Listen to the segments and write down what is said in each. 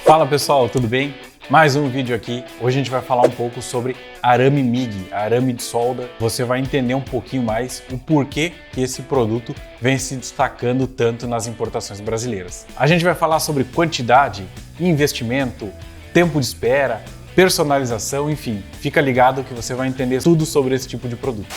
Fala pessoal, tudo bem? Mais um vídeo aqui. Hoje a gente vai falar um pouco sobre arame MIG, arame de solda. Você vai entender um pouquinho mais o porquê que esse produto vem se destacando tanto nas importações brasileiras. A gente vai falar sobre quantidade, investimento, tempo de espera, personalização, enfim, fica ligado que você vai entender tudo sobre esse tipo de produto.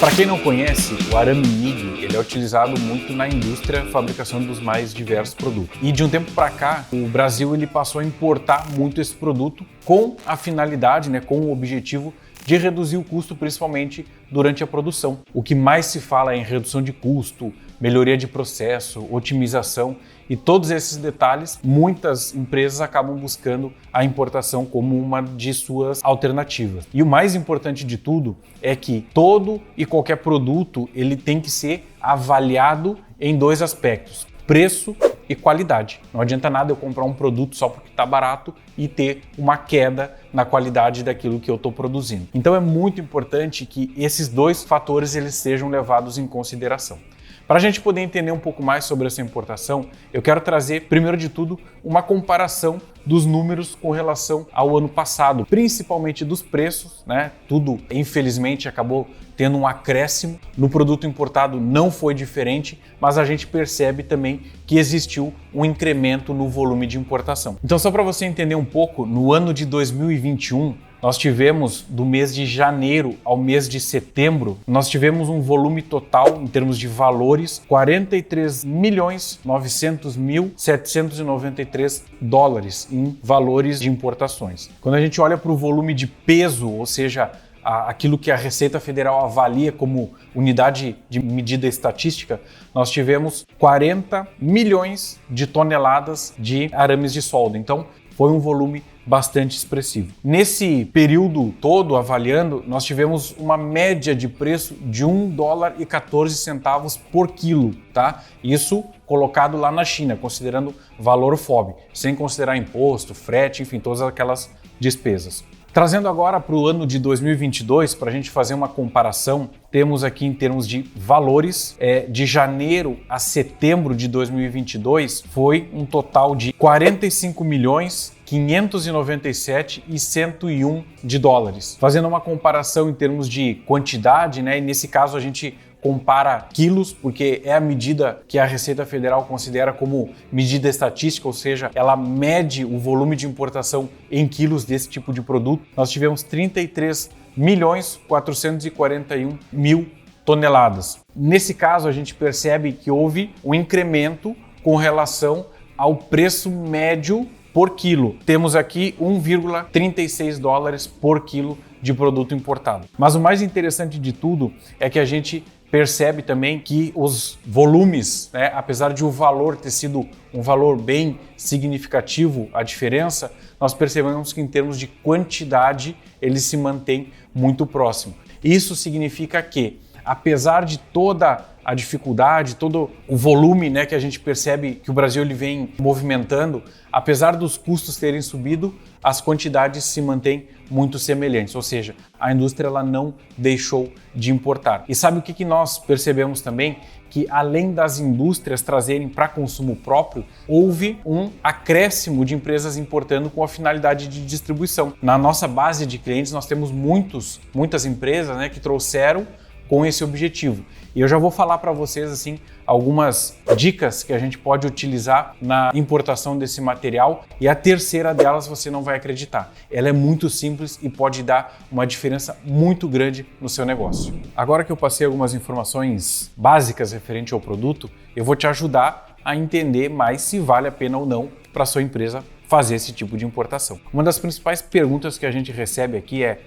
Para quem não conhece, o arame MIG ele é utilizado muito na indústria de fabricação dos mais diversos produtos. E de um tempo para cá, o Brasil ele passou a importar muito esse produto com a finalidade, com o objetivo de reduzir o custo, principalmente durante a produção. O que mais se fala é em redução de custo, melhoria de processo, otimização e todos esses detalhes, muitas empresas acabam buscando a importação como uma de suas alternativas. E o mais importante de tudo é que todo e qualquer produto ele tem que ser avaliado em dois aspectos: preço e qualidade. Não adianta nada eu comprar um produto só porque está barato e ter uma queda na qualidade daquilo que eu estou produzindo. Então é muito importante que esses dois fatores eles sejam levados em consideração. Para a gente poder entender um pouco mais sobre essa importação, eu quero trazer, primeiro de tudo, uma comparação dos números com relação ao ano passado, principalmente dos preços, Tudo, infelizmente, acabou tendo um acréscimo. No produto importado não foi diferente, mas a gente percebe também que existiu um incremento no volume de importação. Então, só para você entender um pouco, no ano de 2021, nós tivemos, do mês de janeiro ao mês de setembro, nós tivemos um volume total, em termos de valores, 43.900.793 dólares em valores de importações. Quando a gente olha para o volume de peso, ou seja, aquilo que a Receita Federal avalia como unidade de medida estatística, nós tivemos 40 milhões de toneladas de arames de solda. Então, foi um volume bastante expressivo. Nesse período todo, avaliando, nós tivemos uma média de preço de $1,14 por quilo, tá? Isso colocado lá na China, considerando valor FOB, sem considerar imposto, frete, enfim, todas aquelas despesas. Trazendo agora para o ano de 2022, para a gente fazer uma comparação, temos aqui em termos de valores, de janeiro a setembro de 2022, foi um total de 45.597.101 de dólares. Fazendo uma comparação em termos de quantidade, e nesse caso a gente compara quilos, porque é a medida que a Receita Federal considera como medida estatística, ou seja, ela mede o volume de importação em quilos desse tipo de produto. Nós tivemos 33.441.000 toneladas. Nesse caso, a gente percebe que houve um incremento com relação ao preço médio por quilo. Temos aqui 1,36 dólares por quilo de produto importado. Mas o mais interessante de tudo é que a gente percebe também que os volumes, apesar de o valor ter sido um valor bem significativo, a diferença, nós percebemos que em termos de quantidade ele se mantém muito próximo. Isso significa que, apesar de toda a dificuldade, todo o volume que a gente percebe que o Brasil ele vem movimentando, apesar dos custos terem subido, as quantidades se mantêm muito semelhantes, ou seja, a indústria ela não deixou de importar. E sabe o que nós percebemos também? Que além das indústrias trazerem para consumo próprio, houve um acréscimo de empresas importando com a finalidade de distribuição. Na nossa base de clientes nós temos muitas empresas que trouxeram com esse objetivo. E eu já vou falar para vocês assim algumas dicas que a gente pode utilizar na importação desse material, e a terceira delas você não vai acreditar. Ela é muito simples e pode dar uma diferença muito grande no seu negócio. Agora que eu passei algumas informações básicas referente ao produto, eu vou te ajudar a entender mais se vale a pena ou não para sua empresa fazer esse tipo de importação. Uma das principais perguntas que a gente recebe aqui é: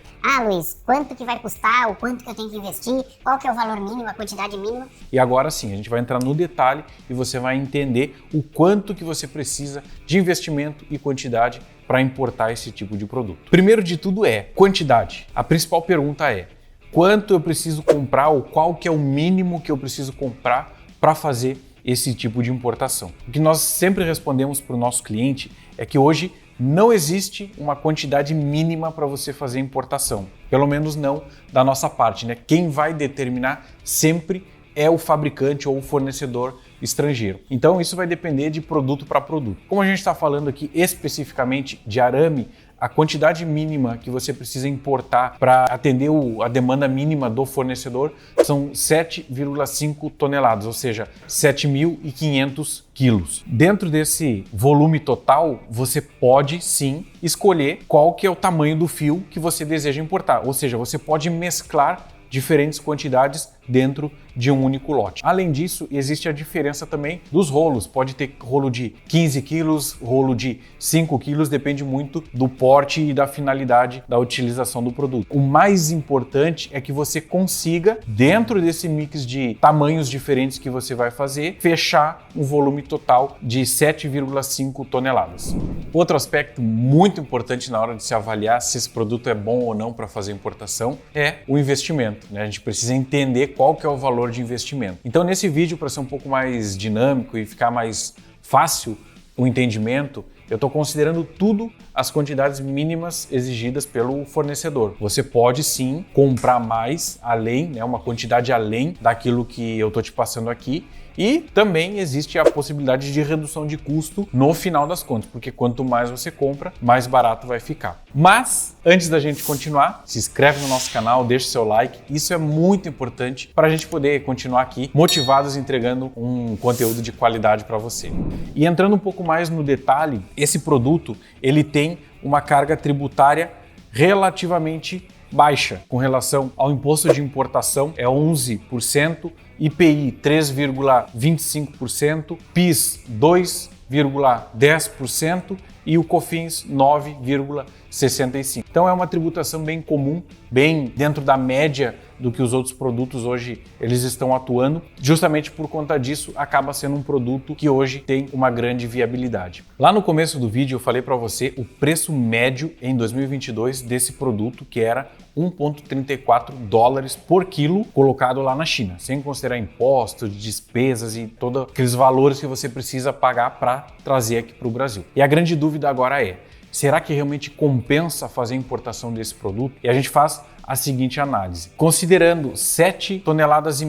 Luiz, quanto que vai custar, o quanto que eu tenho que investir, qual que é o valor mínimo, a quantidade mínima? E agora sim, a gente vai entrar no detalhe e você vai entender o quanto que você precisa de investimento e quantidade para importar esse tipo de produto. Primeiro de tudo é quantidade. A principal pergunta é: quanto eu preciso comprar, ou qual que é o mínimo que eu preciso comprar para fazer esse tipo de importação? O que nós sempre respondemos para o nosso cliente é que hoje Não existe uma quantidade mínima para você fazer importação, pelo menos não da nossa parte, né? Quem vai determinar sempre é o fabricante ou o fornecedor estrangeiro. Então isso vai depender de produto para produto. Como a gente está falando aqui especificamente de arame, a quantidade mínima que você precisa importar para atender a demanda mínima do fornecedor são 7,5 toneladas, ou seja, 7.500 quilos. Dentro desse volume total, você pode sim escolher qual que é o tamanho do fio que você deseja importar, ou seja, você pode mesclar diferentes quantidades dentro de um único lote. Além disso, existe a diferença também dos rolos. Pode ter rolo de 15 quilos, rolo de 5 quilos, depende muito do porte e da finalidade da utilização do produto. O mais importante é que você consiga, dentro desse mix de tamanhos diferentes que você vai fazer, fechar um volume total de 7,5 toneladas. Outro aspecto muito importante na hora de se avaliar se esse produto é bom ou não para fazer importação é o investimento, né? A gente precisa entender qual que é o valor de investimento. Então, nesse vídeo, para ser um pouco mais dinâmico e ficar mais fácil o entendimento, eu estou considerando tudo as quantidades mínimas exigidas pelo fornecedor. Você pode sim comprar mais, além, né, uma quantidade além daquilo que eu estou te passando aqui. E também existe a possibilidade de redução de custo no final das contas, porque quanto mais você compra, mais barato vai ficar. Mas, antes da gente continuar, se inscreve no nosso canal, deixa o seu like, isso é muito importante para a gente poder continuar aqui motivados entregando um conteúdo de qualidade para você. E entrando um pouco mais no detalhe, esse produto ele tem uma carga tributária relativamente baixa com relação ao imposto de importação, é 11%, IPI 3,25%, PIS 2,10% e o COFINS 9,65%. Então é uma tributação bem comum, bem dentro da média do que os outros produtos hoje eles estão atuando. Justamente por conta disso, acaba sendo um produto que hoje tem uma grande viabilidade. Lá no começo do vídeo eu falei para você o preço médio em 2022 desse produto, que era 1,34 dólares por quilo colocado lá na China, sem considerar impostos, despesas e todos aqueles valores que você precisa pagar para trazer aqui para o Brasil. E a grande dúvida agora é: será que realmente compensa fazer a importação desse produto? E a gente faz a seguinte análise. Considerando 7,5 toneladas,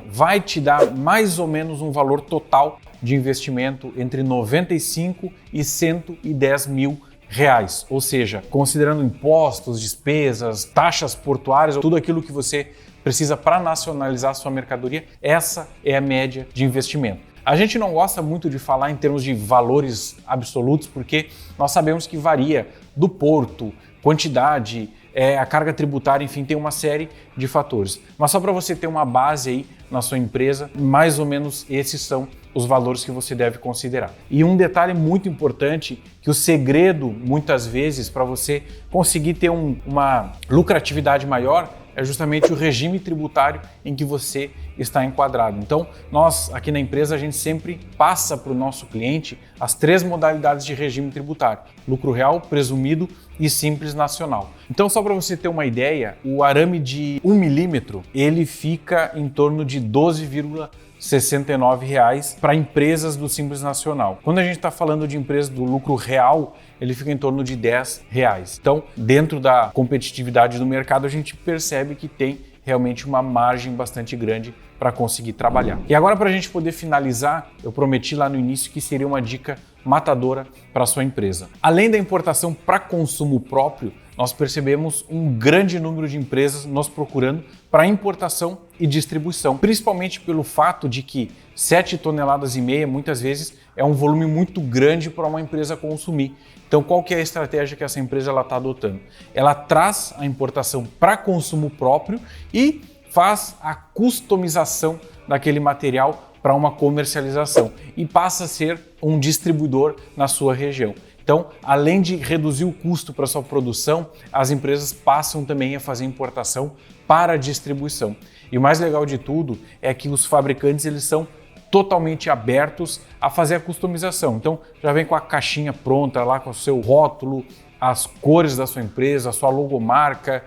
vai te dar mais ou menos um valor total de investimento entre 95 e 110 mil reais. Ou seja, considerando impostos, despesas, taxas portuárias, tudo aquilo que você precisa para nacionalizar a sua mercadoria, essa é a média de investimento. A gente não gosta muito de falar em termos de valores absolutos, porque nós sabemos que varia do porto, quantidade, a carga tributária, enfim, tem uma série de fatores. Mas só para você ter uma base aí na sua empresa, mais ou menos esses são os valores que você deve considerar. E um detalhe muito importante, que o segredo, muitas vezes, para você conseguir ter uma lucratividade maior, é justamente o regime tributário em que você está enquadrado. Então, nós aqui na empresa, a gente sempre passa para o nosso cliente as 3 modalidades de regime tributário: lucro real, presumido e simples nacional. Então, só para você ter uma ideia, o arame de 1 milímetro, ele fica em torno de 12,69 reais para empresas do Simples Nacional. Quando a gente está falando de empresas do lucro real, ele fica em torno de 10 reais. Então, dentro da competitividade do mercado, a gente percebe que tem realmente uma margem bastante grande para conseguir trabalhar. E agora, para a gente poder finalizar, eu prometi lá no início que seria uma dica matadora para a sua empresa. Além da importação para consumo próprio, nós percebemos um grande número de empresas nos procurando para importação e distribuição, principalmente pelo fato de que 7,5 toneladas muitas vezes é um volume muito grande para uma empresa consumir. Então, qual que é a estratégia que essa empresa está adotando? Ela traz a importação para consumo próprio e faz a customização daquele material para uma comercialização e passa a ser um distribuidor na sua região. Então, além de reduzir o custo para sua produção, as empresas passam também a fazer importação para distribuição. E o mais legal de tudo é que os fabricantes eles são totalmente abertos a fazer a customização. Então, já vem com a caixinha pronta lá com o seu rótulo, as cores da sua empresa, a sua logomarca,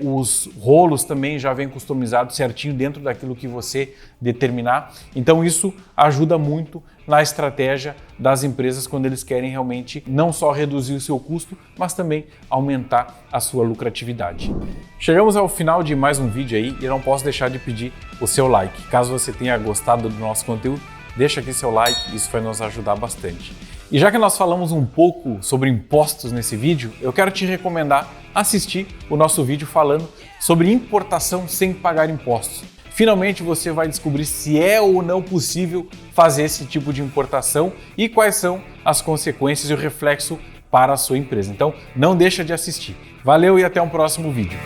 os rolos também já vêm customizados certinho dentro daquilo que você determinar. Então isso ajuda muito na estratégia das empresas quando eles querem realmente não só reduzir o seu custo, mas também aumentar a sua lucratividade. Chegamos ao final de mais um vídeo aí e não posso deixar de pedir o seu like. Caso você tenha gostado do nosso conteúdo, deixa aqui seu like, isso vai nos ajudar bastante. E já que nós falamos um pouco sobre impostos nesse vídeo, eu quero te recomendar assistir o nosso vídeo falando sobre importação sem pagar impostos. Finalmente você vai descobrir se é ou não possível fazer esse tipo de importação e quais são as consequências e o reflexo para a sua empresa. Então não deixa de assistir. Valeu e até um próximo vídeo.